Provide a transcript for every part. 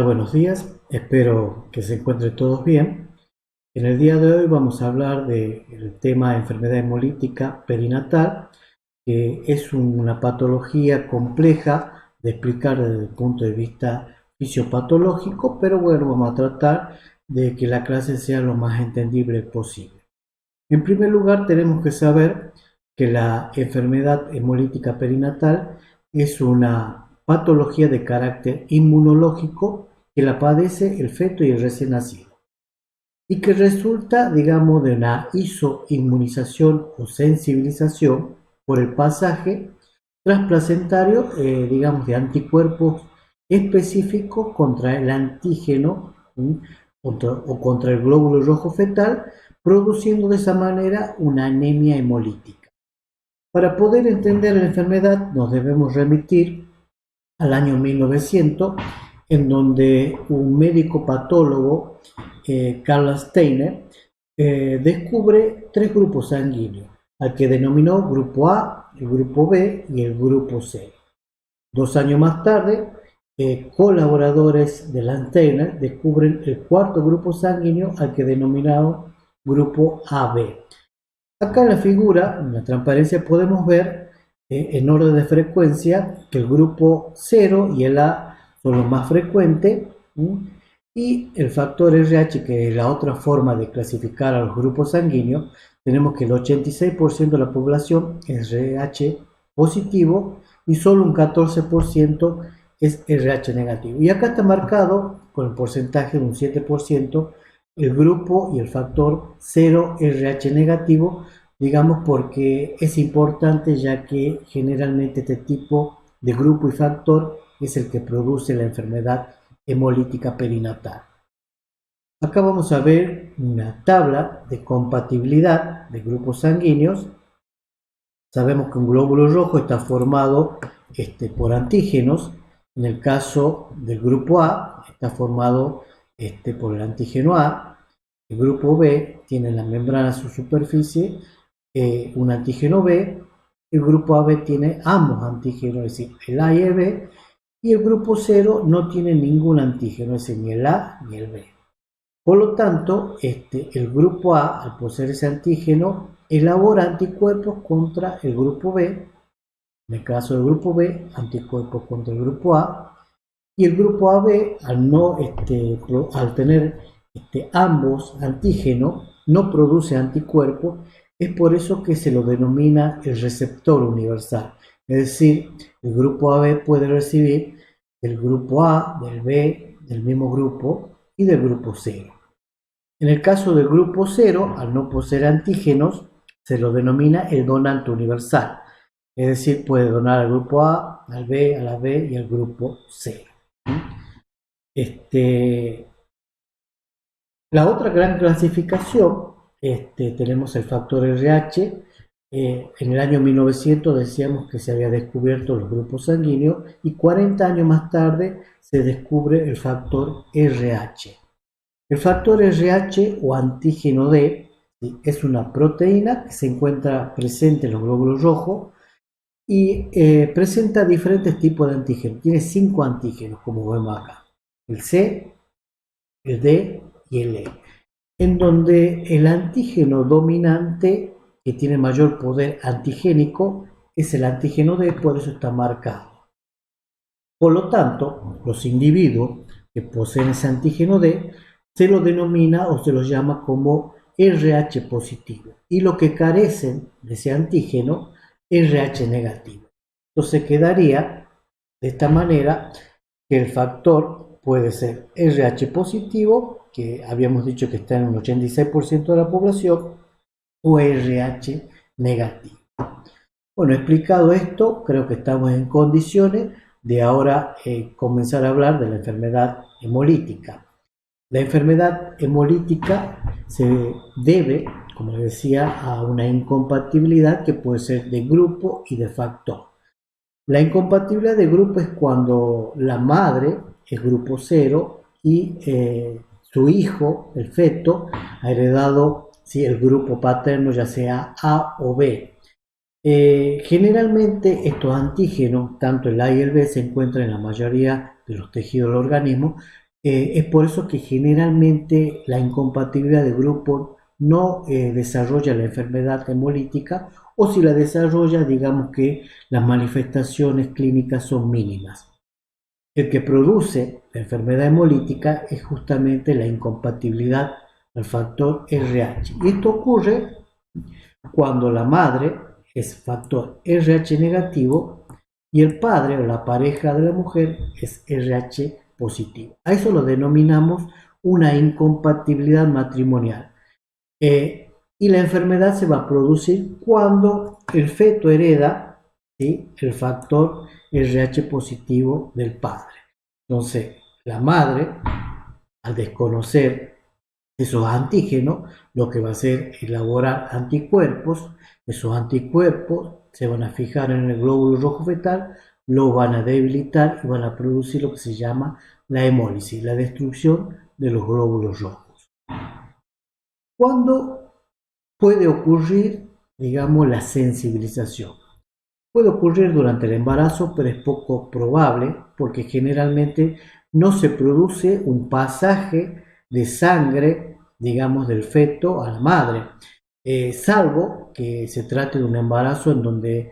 Buenos días, espero que se encuentren todos bien. En el día de hoy vamos a hablar del tema de enfermedad hemolítica perinatal, que es una patología compleja de explicar desde el punto de vista fisiopatológico, pero bueno, vamos a tratar de que la clase sea lo más entendible posible. En primer lugar, tenemos que saber que la enfermedad hemolítica perinatal es una patología de carácter inmunológico que la padece el feto y el recién nacido y que resulta, digamos, de una isoinmunización o sensibilización por el pasaje transplacentario, digamos, de anticuerpos específicos contra el antígeno o contra el glóbulo rojo fetal, produciendo de esa manera una anemia hemolítica. Para poder entender la enfermedad nos debemos remitir al año 1900, en donde un médico patólogo, Carl Steiner, descubre tres grupos sanguíneos, al que denominó grupo A, el grupo B y el grupo C. 2 años más tarde, colaboradores de Steiner descubren el cuarto grupo sanguíneo, al que denominaron grupo AB. Acá en la figura, en la transparencia, podemos ver en orden de frecuencia que el grupo 0 y el A son los más frecuentes, y el factor RH, que es la otra forma de clasificar a los grupos sanguíneos, tenemos que el 86% de la población es RH positivo y solo un 14% es RH negativo. Y acá está marcado con el porcentaje de un 7% el grupo y el factor 0 RH negativo, digamos, porque es importante, ya que generalmente este tipo de grupo y factor es el que produce la enfermedad hemolítica perinatal. Acá vamos a ver una tabla de compatibilidad de grupos sanguíneos. Sabemos que un glóbulo rojo está formado por antígenos. En el caso del grupo A, está formado por el antígeno A. El grupo B tiene en la membrana a su superficie un antígeno B. El grupo AB tiene ambos antígenos, es decir, el A y el B. Y el grupo 0 no tiene ningún antígeno, es decir, ni el A ni el B. Por lo tanto, el grupo A, al poseer ese antígeno, elabora anticuerpos contra el grupo B. En el caso del grupo B, anticuerpos contra el grupo A. Y el grupo AB, al tener ambos antígenos, no produce anticuerpos. Es por eso que se lo denomina el receptor universal. Es decir, el grupo AB puede recibir del grupo A, del B, del mismo grupo y del grupo 0. En el caso del grupo 0, al no poseer antígenos, se lo denomina el donante universal. Es decir, puede donar al grupo A, al B, a la B y al grupo 0. La otra gran clasificación, tenemos el factor RH. En el año 1900 decíamos que se había descubierto los grupos sanguíneos y 40 años más tarde se descubre el factor RH. El factor RH o antígeno D, ¿sí?, es una proteína que se encuentra presente en los glóbulos rojos y presenta diferentes tipos de antígenos. Tiene 5 antígenos, como vemos acá: el C, el D y el E, en donde el antígeno dominante, que tiene mayor poder antigénico, es el antígeno D, por eso está marcado. Por lo tanto, los individuos que poseen ese antígeno D se lo denomina o se los llama como RH positivo, y los que carecen de ese antígeno, RH negativo. Entonces quedaría de esta manera que el factor puede ser RH positivo, que habíamos dicho que está en un 86% de la población, o RH negativo. Bueno, explicado esto, creo que estamos en condiciones de ahora comenzar a hablar de la enfermedad hemolítica. La enfermedad hemolítica se debe, como les decía, a una incompatibilidad que puede ser de grupo y de factor. La incompatibilidad de grupo es cuando la madre es grupo 0 y su hijo, el feto, ha heredado, ¿sí?, el grupo paterno, ya sea A o B. Generalmente estos antígenos, tanto el A y el B, se encuentran en la mayoría de los tejidos del organismo, Es por eso que generalmente la incompatibilidad de grupo no desarrolla la enfermedad hemolítica, o si la desarrolla, digamos que las manifestaciones clínicas son mínimas. El que produce la enfermedad hemolítica es justamente la incompatibilidad al factor RH. Y esto ocurre cuando la madre es factor RH negativo y el padre o la pareja de la mujer es RH positivo. A eso lo denominamos una incompatibilidad matrimonial. Y la enfermedad se va a producir cuando el feto hereda, ¿sí?, el factor RH positivo del padre. Entonces, la madre, al desconocer esos antígenos, lo que va a hacer es elaborar anticuerpos. Esos anticuerpos se van a fijar en el glóbulo rojo fetal, lo van a debilitar y van a producir lo que se llama la hemólisis, la destrucción de los glóbulos rojos. ¿Cuándo puede ocurrir, digamos, la sensibilización? Puede ocurrir durante el embarazo, pero es poco probable porque generalmente no se produce un pasaje de sangre, digamos, del feto a la madre, salvo que se trate de un embarazo en donde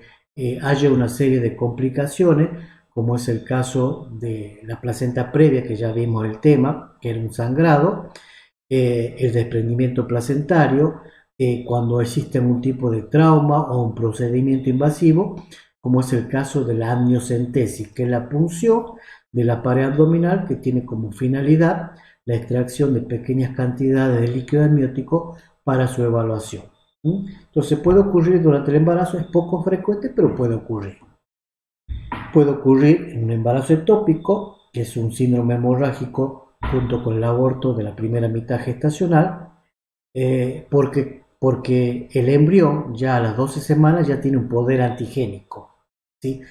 haya una serie de complicaciones, como es el caso de la placenta previa, que ya vimos el tema, que era un sangrado, el desprendimiento placentario, cuando existe un tipo de trauma o un procedimiento invasivo, como es el caso de la amniocentesis, que es la punción de la pared abdominal que tiene como finalidad la extracción de pequeñas cantidades de líquido amniótico para su evaluación. Entonces puede ocurrir durante el embarazo, es poco frecuente, pero puede ocurrir. Puede ocurrir en un embarazo ectópico, que es un síndrome hemorrágico junto con el aborto de la primera mitad gestacional, porque el embrión ya a las 12 semanas ya tiene un poder antigénico, ¿sí?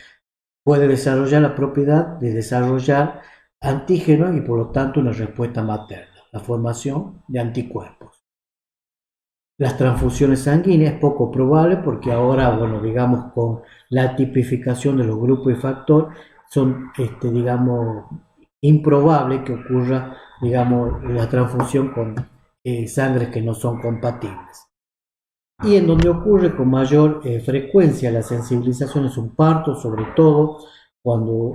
Puede desarrollar la propiedad de desarrollar antígenos y por lo tanto una respuesta materna, la formación de anticuerpos. Las transfusiones sanguíneas es poco probable porque ahora, bueno, digamos, con la tipificación de los grupos y factor, son, digamos, improbable que ocurra, digamos, la transfusión con sangres que no son compatibles. Y en donde ocurre con mayor frecuencia la sensibilización es un parto, sobre todo cuando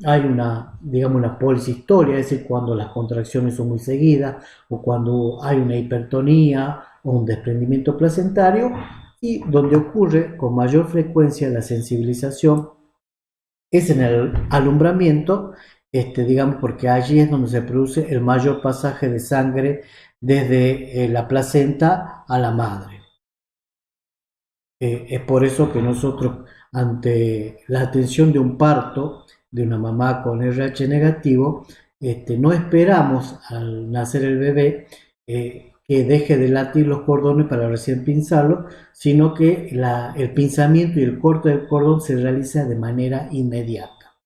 hay una, digamos, una policistolia, es decir, cuando las contracciones son muy seguidas o cuando hay una hipertonía o un desprendimiento placentario, y donde ocurre con mayor frecuencia la sensibilización es en el alumbramiento, digamos, porque allí es donde se produce el mayor pasaje de sangre desde la placenta a la madre. Es por eso que nosotros, ante la atención de un parto de una mamá con RH negativo, no esperamos al nacer el bebé que deje de latir los cordones para recién pinzarlo, sino que el pinzamiento y el corte del cordón se realiza de manera inmediata.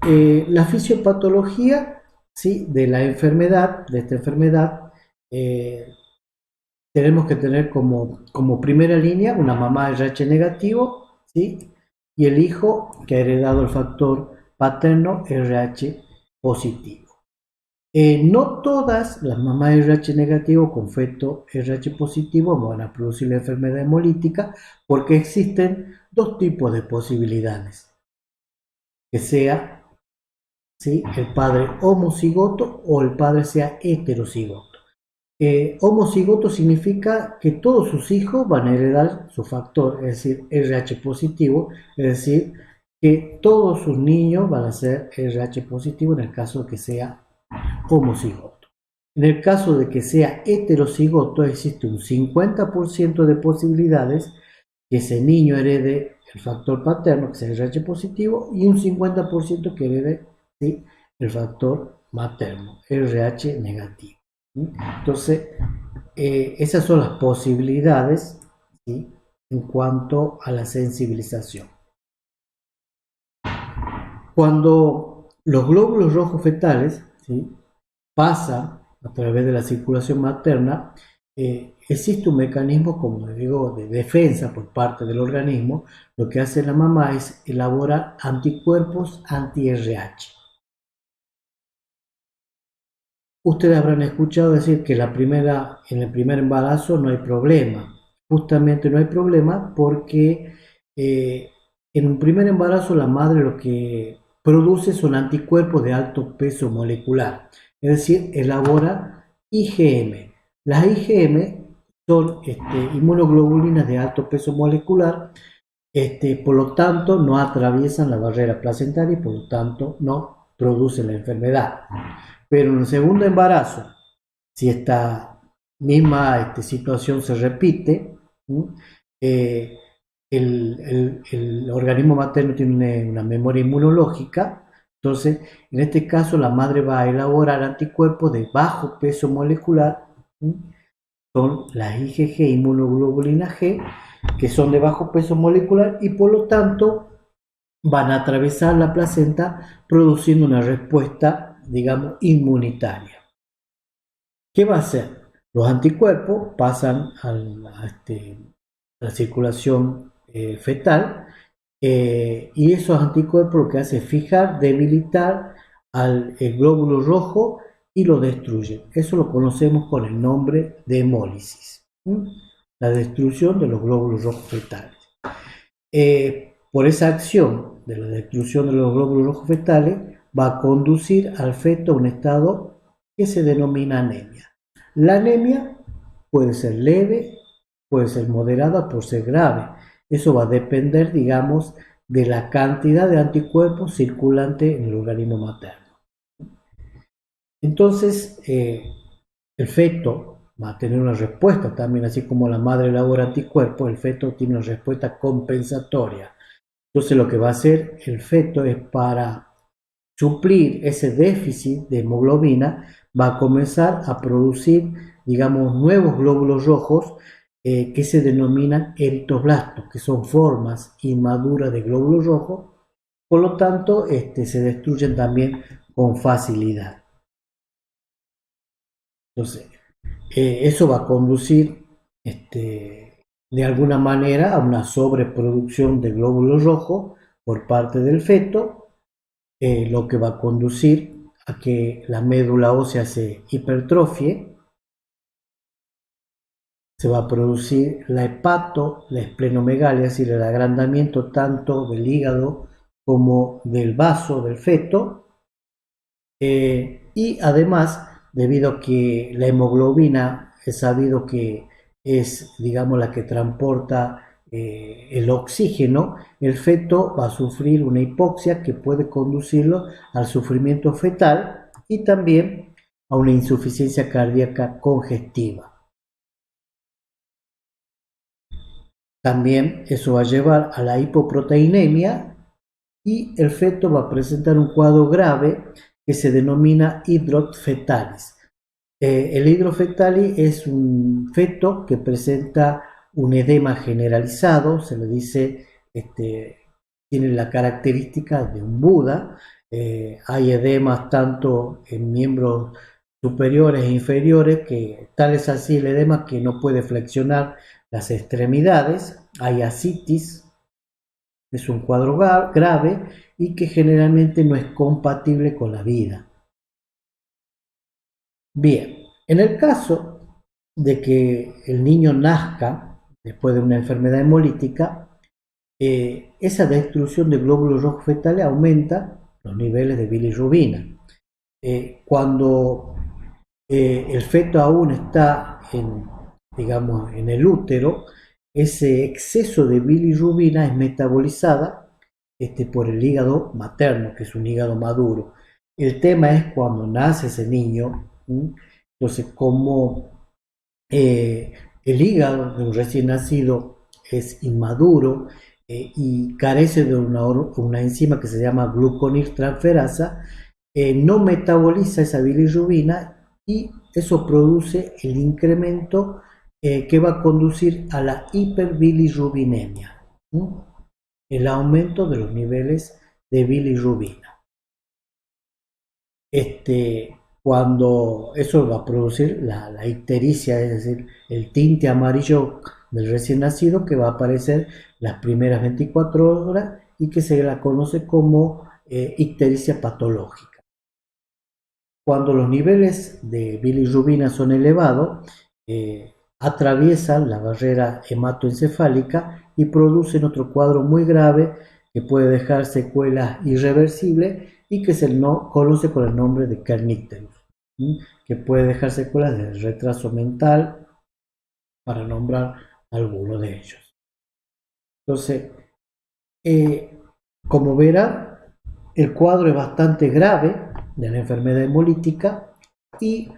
La fisiopatología, ¿sí?, de la enfermedad, de esta enfermedad, tenemos que tener como primera línea una mamá RH negativo, ¿sí?, y el hijo que ha heredado el factor paterno RH positivo. No todas las mamás RH negativo con feto RH positivo van a producir la enfermedad hemolítica porque existen dos tipos de posibilidades. Que sea, ¿sí?, el padre homocigoto o el padre sea heterocigoto. Homocigoto significa que todos sus hijos van a heredar su factor, es decir, RH positivo, es decir, que todos sus niños van a ser RH positivo en el caso de que sea homocigoto. En el caso de que sea heterocigoto, existe un 50% de posibilidades que ese niño herede el factor paterno, que sea RH positivo, y un 50% que herede, ¿sí?, el factor materno, RH negativo. Entonces, esas son las posibilidades, ¿sí?, en cuanto a la sensibilización. Cuando los glóbulos rojos fetales, ¿sí?, pasan a través de la circulación materna, existe un mecanismo, como digo, de defensa por parte del organismo. Lo que hace la mamá es elaborar anticuerpos anti-RH. Ustedes habrán escuchado decir que en el primer embarazo no hay problema. Justamente no hay problema porque en un primer embarazo la madre lo que produce son anticuerpos de alto peso molecular, es decir, elabora IgM. Las IgM son inmunoglobulinas de alto peso molecular, por lo tanto no atraviesan la barrera placentaria y por lo tanto no producen la enfermedad. Pero en el segundo embarazo, si esta misma situación se repite, eh, el organismo materno tiene una memoria inmunológica. Entonces, en este caso, la madre va a elaborar anticuerpos de bajo peso molecular, son las IgG, inmunoglobulina G, que son de bajo peso molecular y por lo tanto van a atravesar la placenta produciendo una respuesta, digamos, inmunitaria. ¿Qué va a hacer? Los anticuerpos pasan a la circulación fetal, y esos anticuerpos lo que hace es fijar, debilitar al glóbulo rojo y lo destruye. Eso lo conocemos con el nombre de hemólisis, la destrucción de los glóbulos rojos fetales. Por esa acción de la destrucción de los glóbulos rojos fetales va a conducir al feto a un estado que se denomina anemia. La anemia puede ser leve, puede ser moderada, puede ser grave. Eso va a depender, digamos, de la cantidad de anticuerpos circulantes en el organismo materno. Entonces, el feto va a tener una respuesta también, así como la madre elabora anticuerpos, el feto tiene una respuesta compensatoria. Entonces, lo que va a hacer el feto es, para suplir ese déficit de hemoglobina, va a comenzar a producir, digamos, nuevos glóbulos rojos que se denominan eritoblastos, que son formas inmaduras de glóbulos rojos. Por lo tanto, se destruyen también con facilidad. Entonces, eso va a conducir de alguna manera a una sobreproducción de glóbulos rojos por parte del feto, lo que va a conducir a que la médula ósea se hipertrofie. Se va a producir la la esplenomegalia, es decir, el agrandamiento tanto del hígado como del vaso del feto, y además, debido a que la hemoglobina es sabido que es, digamos, la que transporta el oxígeno, el feto va a sufrir una hipoxia que puede conducirlo al sufrimiento fetal y también a una insuficiencia cardíaca congestiva. También eso va a llevar a la hipoproteinemia y el feto va a presentar un cuadro grave que se denomina hidrofetalis. El hidrofetalis es un feto que presenta un edema generalizado, se le dice, tiene la característica de un Buda. Hay edemas tanto en miembros superiores e inferiores, que tal es así el edema que no puede flexionar las extremidades. Hay ascitis, es un cuadro grave y que generalmente no es compatible con la vida. Bien, en el caso de que el niño nazca después de una enfermedad hemolítica, esa destrucción de glóbulos rojos fetales aumenta los niveles de bilirrubina. Cuando el feto aún está digamos, en el útero, ese exceso de bilirrubina es metabolizada por el hígado materno, que es un hígado maduro. El tema es cuando nace ese niño, entonces como el hígado de un recién nacido es inmaduro y carece de una enzima que se llama gluconiltransferasa, no metaboliza esa bilirrubina y eso produce el incremento que va a conducir a la hiperbilirrubinemia, el aumento de los niveles de bilirrubina. Cuando eso va a producir la ictericia, es decir, el tinte amarillo del recién nacido que va a aparecer las primeras 24 horas y que se la conoce como ictericia patológica. Cuando los niveles de bilirrubina son elevados, atraviesan la barrera hematoencefálica y producen otro cuadro muy grave que puede dejar secuelas irreversibles y que se conoce con el nombre de kernicterus, que puede dejar secuelas de retraso mental, para nombrar alguno de ellos. Entonces, eh, como verán, el cuadro es bastante grave de la enfermedad hemolítica y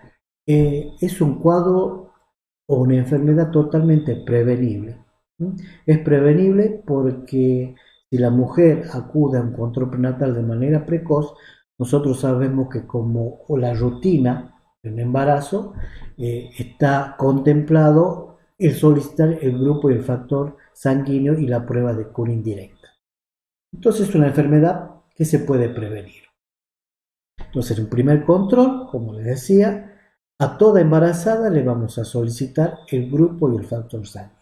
es un cuadro o una enfermedad totalmente prevenible. Es prevenible porque si la mujer acude a un control prenatal de manera precoz, nosotros sabemos que como la rutina del embarazo está contemplado el solicitar el grupo y el factor sanguíneo y la prueba de cura indirecta. Entonces es una enfermedad que se puede prevenir. Entonces, en un primer control, como les decía, a toda embarazada le vamos a solicitar el grupo y el factor sanguíneo.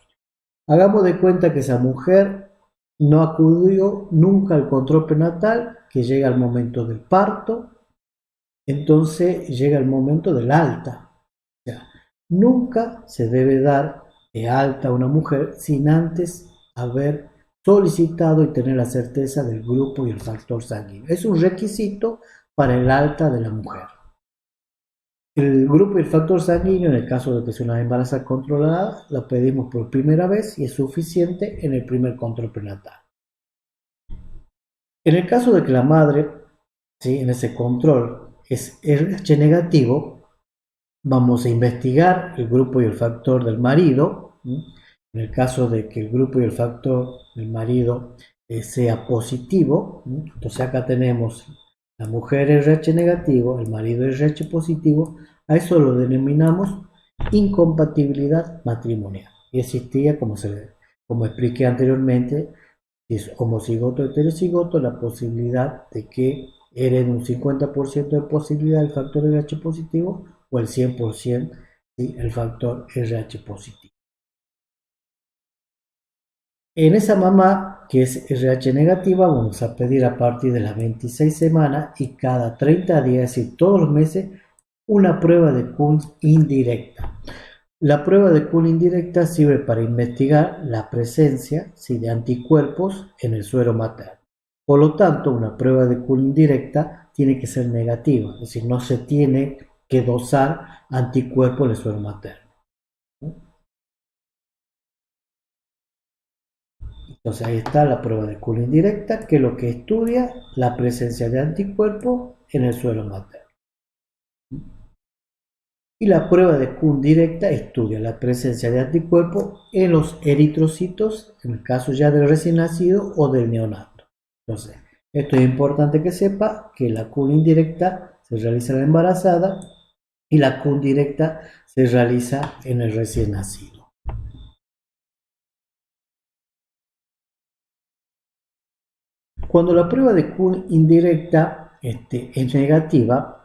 Hagamos de cuenta que esa mujer no acudió nunca al control prenatal, que llega el momento del parto, entonces llega el momento del alta. O sea, nunca se debe dar de alta a una mujer sin antes haber solicitado y tener la certeza del grupo y el factor sanguíneo. Es un requisito para el alta de la mujer. El grupo y el factor sanguíneo, en el caso de que sea una embarazo controlada, lo pedimos por primera vez y es suficiente en el primer control prenatal. En el caso de que la madre, ¿sí?, en ese control es RH negativo, vamos a investigar el grupo y el factor del marido. En el caso de que el grupo y el factor del marido sea positivo, entonces acá tenemos la mujer RH negativo, el marido RH positivo, a eso lo denominamos incompatibilidad matrimonial. Y existía, como expliqué anteriormente, si es homocigoto o heterocigoto, la posibilidad de que herede un 50% de posibilidad del factor RH positivo o el 100% ¿sí?, el factor RH positivo. En esa mamá que es RH negativa, vamos a pedir a partir de las 26 semanas y cada 30 días, es decir, todos los meses, una prueba de Kuhn indirecta. La prueba de Kuhn indirecta sirve para investigar la presencia, ¿sí?, de anticuerpos en el suero materno. Por lo tanto, una prueba de Kuhn indirecta tiene que ser negativa, es decir, no se tiene que dosar anticuerpos en el suero materno. Entonces ahí está la prueba de Kuhn indirecta, que es lo que estudia la presencia de anticuerpos en el suero materno. Y la prueba de Kuhn directa estudia la presencia de anticuerpos en los eritrocitos, en el caso ya del recién nacido o del neonato. Entonces, esto es importante que sepa que la Kuhn indirecta se realiza en la embarazada y la Kuhn directa se realiza en el recién nacido. Cuando la prueba de Kuhn indirecta es negativa,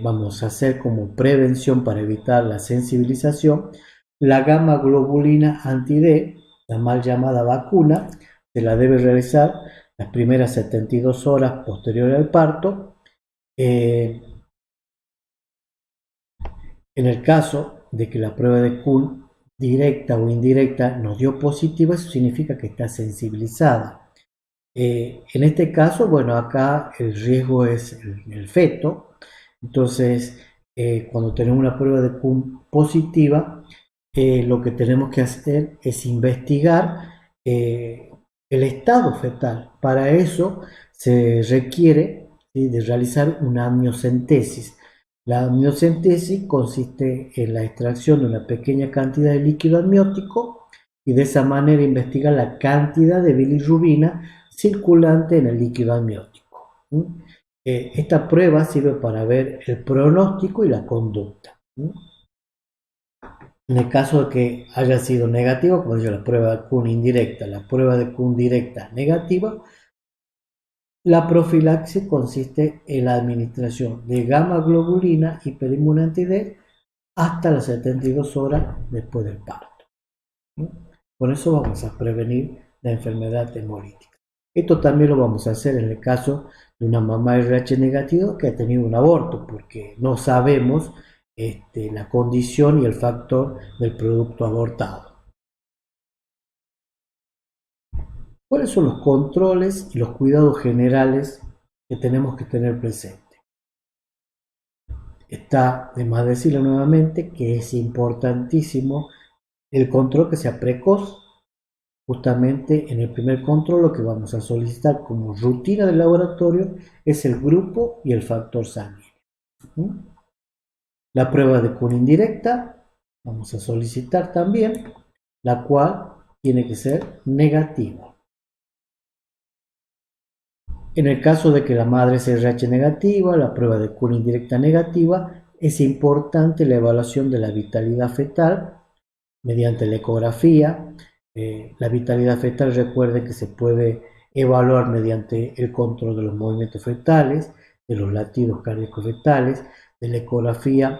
vamos a hacer como prevención para evitar la sensibilización, la gamma globulina anti-D, la mal llamada vacuna, se la debe realizar las primeras 72 horas posteriores al parto. En el caso de que la prueba de Kuhn directa o indirecta nos dio positiva, eso significa que está sensibilizada. En este caso, bueno, acá el riesgo es el feto. Entonces, cuando tenemos una prueba de Kuhn positiva, lo que tenemos que hacer es investigar el estado fetal. Para eso se requiere, ¿sí?, de realizar una amniocentesis. La amniocentesis consiste en la extracción de una pequeña cantidad de líquido amniótico y de esa manera investigar la cantidad de bilirrubina circulante en el líquido amniótico. Esta prueba sirve para ver el pronóstico y la conducta. En el caso de que haya sido negativo, como digo, la prueba de Kuhn indirecta, la prueba de Kuhn directa negativa, La profilaxis consiste en la administración de gamma globulina hiperinmune anti-D hasta las 72 horas después del parto. Con eso vamos a prevenir la enfermedad hemolítica. Esto también lo vamos a hacer en el caso de una mamá RH negativa que ha tenido un aborto, porque no sabemos la condición y el factor del producto abortado. ¿Cuáles son los controles y los cuidados generales que tenemos que tener presente? Está de más decirlo nuevamente que es importantísimo el control que sea precoz. Justamente en el primer control lo que vamos a solicitar como rutina del laboratorio es el grupo y el factor sanguíneo. La prueba de Kuhn indirecta vamos a solicitar también, la cual tiene que ser negativa. En el caso de que la madre sea RH negativa, la prueba de Kuhn indirecta negativa, es importante la evaluación de la vitalidad fetal mediante la ecografía. La vitalidad fetal, recuerden que se puede evaluar mediante el control de los movimientos fetales, de los latidos cardíacos fetales, de la ecografía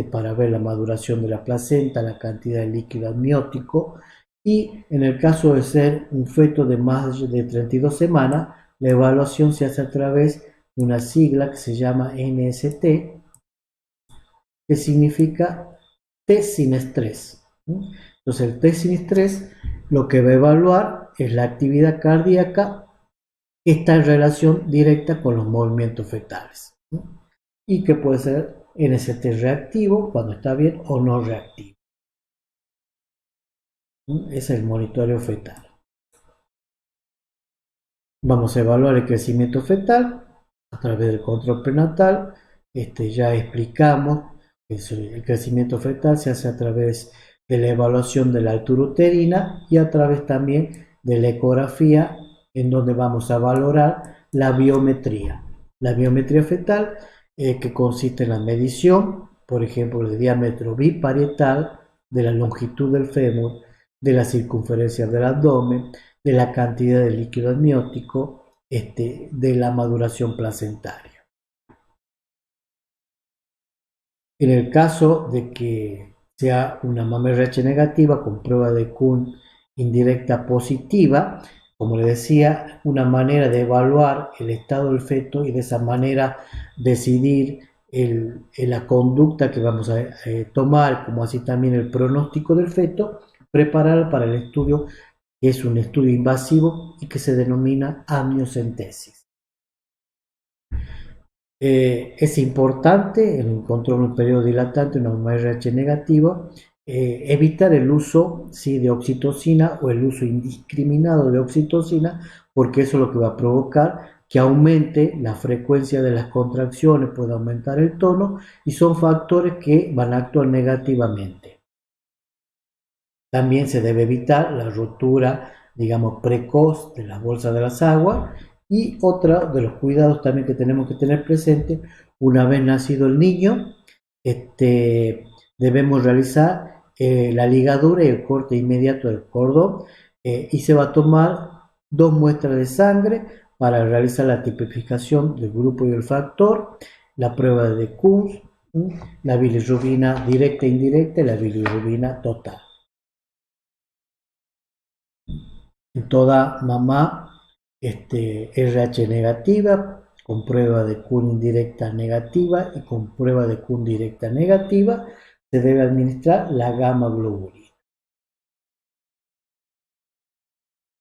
para ver la maduración de la placenta, la cantidad de líquido amniótico, y en el caso de ser un feto de más de 32 semanas, la evaluación se hace a través de una sigla que se llama NST, que significa T sin estrés. Entonces el test sin estrés lo que va a evaluar es la actividad cardíaca que está en relación directa con los movimientos fetales, y que puede ser NST reactivo cuando está bien o no reactivo. Es el monitoreo fetal. Vamos a evaluar el crecimiento fetal a través del control prenatal. Ya explicamos que el crecimiento fetal se hace a través de la evaluación de la altura uterina y a través también de la ecografía, en donde vamos a valorar la biometría. La biometría fetal, que consiste en la medición, por ejemplo, del diámetro biparietal, de la longitud del fémur, de la circunferencia del abdomen, de la cantidad de líquido amniótico, de la maduración placentaria. En el caso de que sea una mamá RH negativa con prueba de Kuhn indirecta positiva, como le decía, una manera de evaluar el estado del feto y de esa manera decidir la conducta que vamos a tomar, como así también el pronóstico del feto, preparar para el estudio, que es un estudio invasivo y que se denomina amniocentesis. Es importante en el control de un periodo dilatante, una mamá RH negativa, evitar el uso de oxitocina o el uso indiscriminado de oxitocina, porque eso es lo que va a provocar que aumente la frecuencia de las contracciones, puede aumentar el tono, y son factores que van a actuar negativamente. También se debe evitar la rotura, digamos, precoz de las bolsas de las aguas. Y otro de los cuidados también que tenemos que tener presente, una vez nacido el niño, debemos realizar la ligadura y el corte inmediato del cordón, y se va a tomar 2 muestras de sangre para realizar la tipificación del grupo y el factor, la prueba de Kuhn, la bilirrubina directa e indirecta y la bilirrubina total. En toda mamá RH negativa, con prueba de Kuhn indirecta negativa y con prueba de Kuhn directa negativa, se debe administrar la gamma globulina.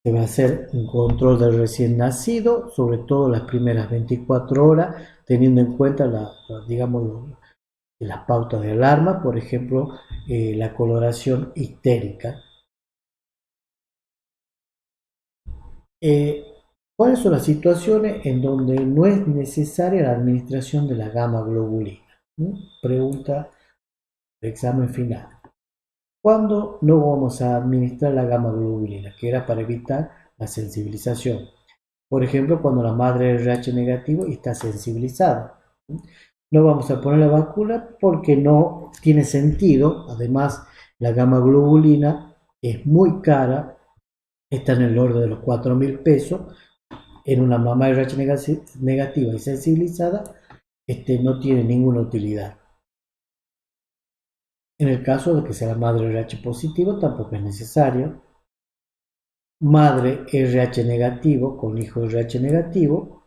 Se va a hacer un control del recién nacido, sobre todo las primeras 24 horas, teniendo en cuenta las pautas de alarma, por ejemplo, la coloración ictérica. ¿Cuáles son las situaciones en donde no es necesaria la administración de la gamma globulina? Pregunta de examen final. ¿Cuándo no vamos a administrar la gamma globulina? Que era para evitar la sensibilización. Por ejemplo, cuando la madre es RH negativo y está sensibilizada. No vamos a poner la vacuna porque no tiene sentido. Además, la gamma globulina es muy cara. Está en el orden de los 4.000 pesos. en una mamá RH negativa y sensibilizada, no tiene ninguna utilidad. En el caso de que sea la madre RH positivo, tampoco es necesario. Madre RH negativo con hijo RH negativo,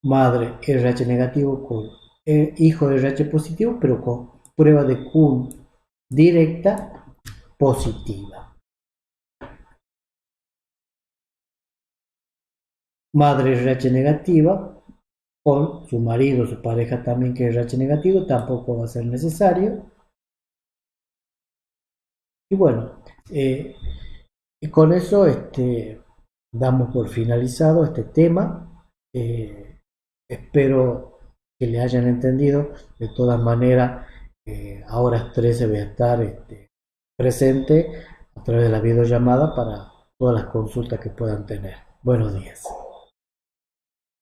madre RH negativo con hijo RH positivo, pero con prueba de Kuhn directa positiva. Madre RH negativa con su marido, su pareja también que es RH negativo, tampoco va a ser necesario. Y bueno, y con eso damos por finalizado este tema. Espero que le hayan entendido. De todas maneras, a horas 13 voy a estar presente a través de la videollamada para todas las consultas que puedan tener. Buenos días.